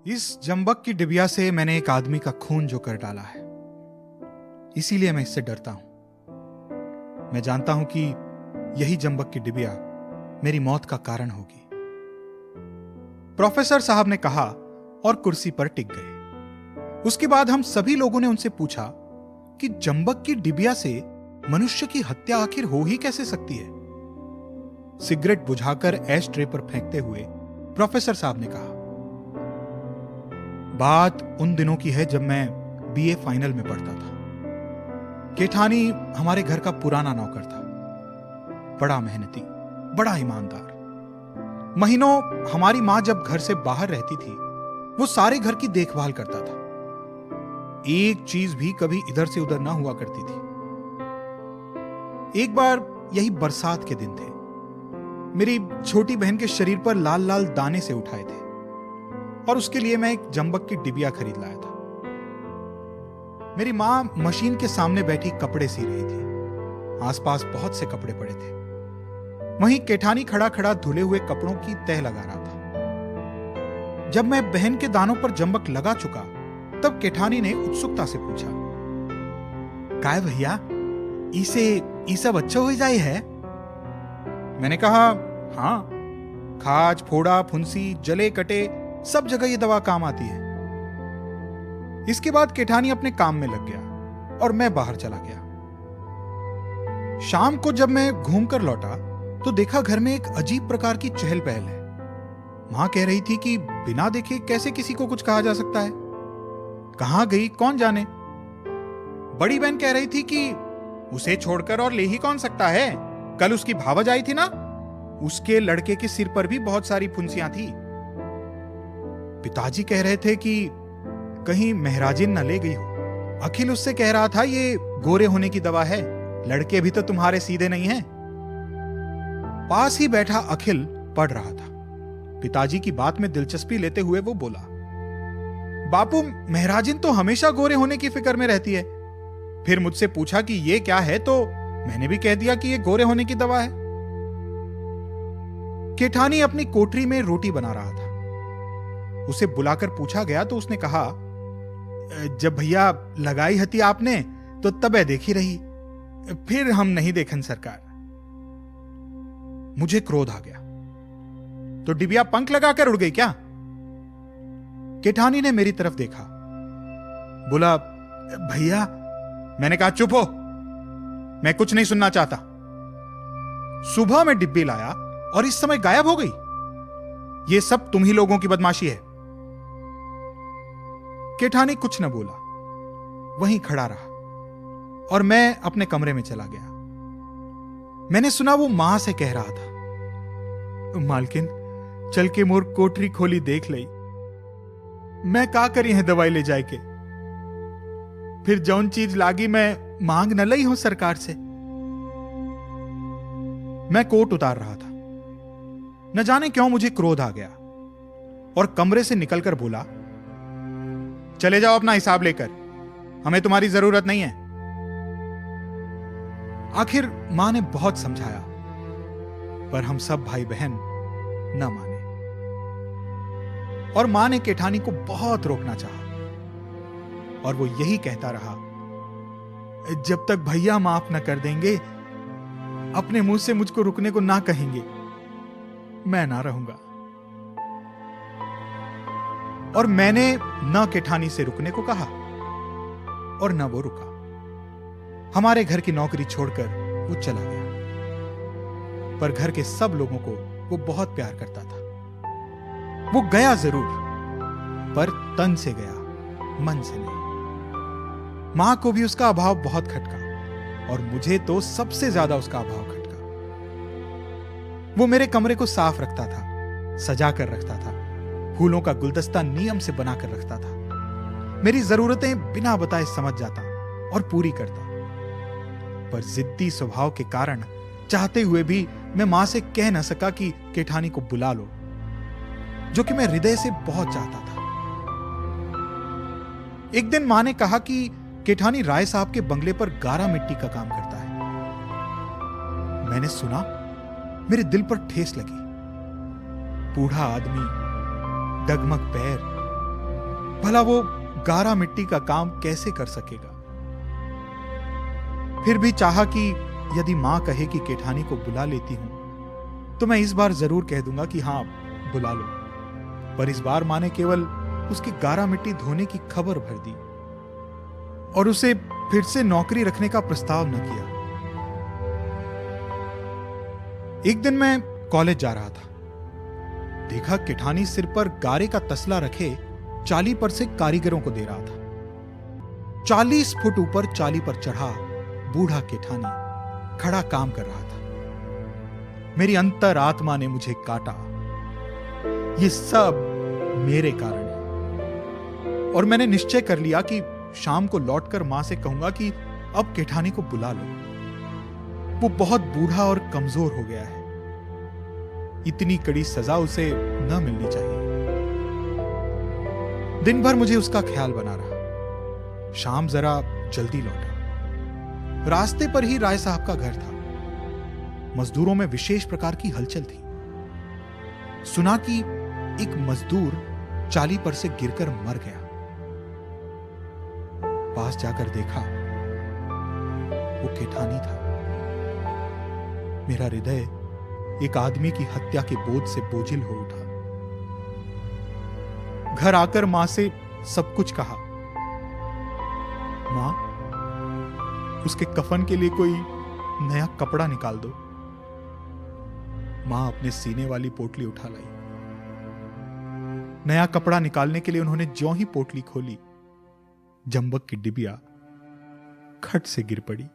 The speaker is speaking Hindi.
इस जंबक की डिबिया से मैंने एक आदमी का खून जो कर डाला है, इसीलिए मैं इससे डरता हूं। मैं जानता हूं कि यही जंबक की डिबिया मेरी मौत का कारण होगी। प्रोफेसर साहब ने कहा और कुर्सी पर टिक गए। उसके बाद हम सभी लोगों ने उनसे पूछा कि जंबक की डिबिया से मनुष्य की हत्या आखिर हो ही कैसे सकती है। सिगरेट बुझाकर ऐश ट्रे पर फेंकते हुए प्रोफेसर साहब ने कहा, बात उन दिनों की है जब मैं बीए फाइनल में पढ़ता था। केठानी हमारे घर का पुराना नौकर था, बड़ा मेहनती, बड़ा ईमानदार। महीनों हमारी मां जब घर से बाहर रहती थी, वो सारे घर की देखभाल करता था। एक चीज भी कभी इधर से उधर ना हुआ करती थी। एक बार यही बरसात के दिन थे। मेरी छोटी बहन के शरीर पर लाल लाल दाने से उठाए थे और उसके लिए मैं एक जंबक की डिबिया खरीद लाया था। मेरी मां मशीन के सामने बैठी कपड़े सी रही थी। आसपास बहुत से कपड़े पड़े थे। वहीं केठानी खड़ा खड़ा धुले हुए कपड़ों की तह लगा रहा था। जब मैं बहन के दानों पर जंबक लगा चुका, तब केठानी ने उत्सुकता से पूछा, काय भैया, इसे ई सब अच्छा हो जाए है? मैंने कहा, हाँ, खाज, फोड़ा, फुंसी, जले कटे सब जगह ये दवा काम आती है। इसके बाद केठानी अपने काम में लग गया और मैं बाहर चला गया। शाम को जब मैं घूमकर लौटा तो देखा घर में एक अजीब प्रकार की चहल पहल है। मां कह रही थी कि बिना देखे कैसे किसी को कुछ कहा जा सकता है। कहां गई कौन जाने। बड़ी बहन कह रही थी कि उसे छोड़कर और ले ही कौन सकता है। कल उसकी भावज आई थी ना, उसके लड़के के सिर पर भी बहुत सारी फुंसियां थी। पिताजी कह रहे थे कि कहीं महराजिन न ले गई हो। अखिल उससे कह रहा था ये गोरे होने की दवा है, लड़के भी तो तुम्हारे सीधे नहीं हैं। पास ही बैठा अखिल पढ़ रहा था। पिताजी की बात में दिलचस्पी लेते हुए वो बोला, बापू, महराजिन तो हमेशा गोरे होने की फिक्र में रहती है। फिर मुझसे पूछा कि ये क्या है, तो मैंने भी कह दिया कि ये गोरे होने की दवा है। केठानी अपनी कोठरी में रोटी बना रहा था। उसे बुलाकर पूछा गया तो उसने कहा, जब भैया लगाई हती आपने तो तबे देखी रही, फिर हम नहीं देखन सरकार। मुझे क्रोध आ गया। तो डिबिया पंख लगाकर उड़ गई क्या? केठानी ने मेरी तरफ देखा, बोला, भैया। मैंने कहा, चुप हो, मैं कुछ नहीं सुनना चाहता। सुबह में डिब्बी लाया और इस समय गायब हो गई। ये सब तुम ही लोगों की बदमाशी है। केठानी कुछ न बोला, वहीं खड़ा रहा और मैं अपने कमरे में चला गया। मैंने सुना वो मां से कह रहा था, मालकिन, चल के मोर कोठरी खोली देख लई, मैं का करी है दवाई ले जाए के। फिर जौन चीज लागी मैं मांग न लई हूं सरकार से। मैं कोट उतार रहा था। न जाने क्यों मुझे क्रोध आ गया और कमरे से निकलकर बोला, चले जाओ अपना हिसाब लेकर, हमें तुम्हारी जरूरत नहीं है। आखिर मां ने बहुत समझाया, पर हम सब भाई बहन न माने और मां ने केठानी को बहुत रोकना चाहा और वो यही कहता रहा, जब तक भैया माफ न कर देंगे, अपने मुंह से मुझको रुकने को ना कहेंगे, मैं ना रहूंगा। और मैंने न केठानी से रुकने को कहा और न वो रुका। हमारे घर की नौकरी छोड़कर वो चला गया, पर घर के सब लोगों को वो बहुत प्यार करता था। वो गया जरूर, पर तन से गया, मन से नहीं। मां को भी उसका अभाव बहुत खटका और मुझे तो सबसे ज्यादा उसका अभाव खटका। वो मेरे कमरे को साफ रखता था, सजा कर रखता था, फूलों का गुलदस्ता नियम से बनाकर रखता था, मेरी जरूरतें बिना बताए समझ जाता और पूरी करता। पर जिद्दी स्वभाव के कारण चाहते हुए भी मैं मां से कह न सका कि केठानी को बुला लो, जो कि मैं हृदय से बहुत चाहता था। एक दिन मां ने कहा कि केठानी राय साहब के बंगले पर गारा मिट्टी का काम करता है। मैंने सुना, मेरे दिल पर ठेस लगी। बूढ़ा आदमी, डगमग पैर, भला वो गारा मिट्टी का काम कैसे कर सकेगा। फिर भी चाहा कि यदि मां कहे कि केठानी को बुला लेती हूं तो मैं इस बार जरूर कह दूंगा कि हां बुला लो। पर इस बार मां ने केवल उसकी गारा मिट्टी धोने की खबर भर दी और उसे फिर से नौकरी रखने का प्रस्ताव न किया। एक दिन मैं कॉलेज जा रहा था, देखा केठानी सिर पर गारे का तसला रखे चाली पर से कारीगरों को दे रहा था। 40 फुट ऊपर चाली पर चढ़ा बूढ़ा केठानी खड़ा काम कर रहा था। मेरी अंतरात्मा ने मुझे काटा। ये सब मेरे कारण है और मैंने निश्चय कर लिया कि शाम को लौटकर मां से कहूंगा कि अब केठानी को बुला लो। वो बहुत बूढ़ा और कमजोर हो गया है, इतनी कड़ी सजा उसे न मिलनी चाहिए। दिन भर मुझे उसका ख्याल बना रहा। शाम जरा जल्दी लौटा। रास्ते पर ही राय साहब का घर था। मजदूरों में विशेष प्रकार की हलचल थी। सुना कि एक मजदूर चाली पर से गिरकर मर गया। पास जाकर देखा, वो केठानी था। मेरा हृदय एक आदमी की हत्या के बोझ से बोझिल हो उठा। घर आकर मां से सब कुछ कहा। मां, उसके कफन के लिए कोई नया कपड़ा निकाल दो। मां अपने सीने वाली पोटली उठा लाई। नया कपड़ा निकालने के लिए उन्होंने ज्यों ही पोटली खोली, जंबक की डिबिया खट से गिर पड़ी।